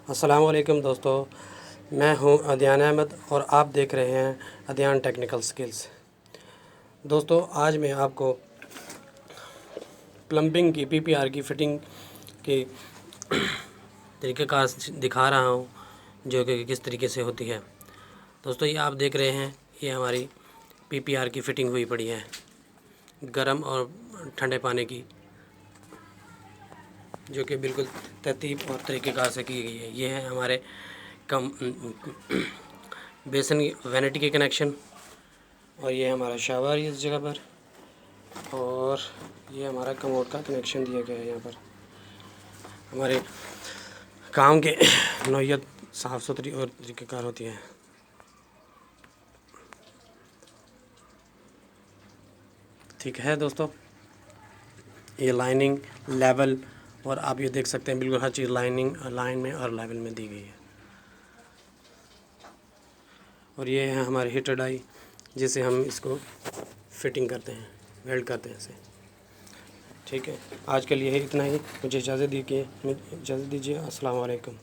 अस्सलामुअलैकुम दोस्तों, मैं हूं अदयान अहमद और आप देख रहे हैं अदयान टेक्निकल स्किल्स। दोस्तों, आज मैं आपको प्लम्बिंग की पीपीआर की फ़िटिंग की तरीक़ेकार दिखा रहा हूं, जो कि किस तरीके से होती है। दोस्तों, ये आप देख रहे हैं, ये हमारी पीपीआर की फ़िटिंग हुई पड़ी है, गर्म और ठंडे पानी की, जो कि बिल्कुल तरतीब और तरीक़ेकार से की गई है। ये है हमारे कम बेसन वैनिटी के कनेक्शन, और ये हमारा शावर इस जगह पर, और ये हमारा कमोड का कनेक्शन दिया गया है। यहाँ पर हमारे काम के नौइयत साफ़ सुथरी और तरीक़ेकार होती है। ठीक है दोस्तों, ये लाइनिंग, लेवल, और आप ये देख सकते हैं बिल्कुल हर चीज़ लाइन में और लेवल में दी गई है। और ये है हमारे हीटर डाई, जिसे हम इसको फिटिंग करते हैं, वेल्ड करते हैं इसे। ठीक है, आज के लिए इतना ही। मुझे इजाज़त दीजिए। अस्सलाम वालेकुम।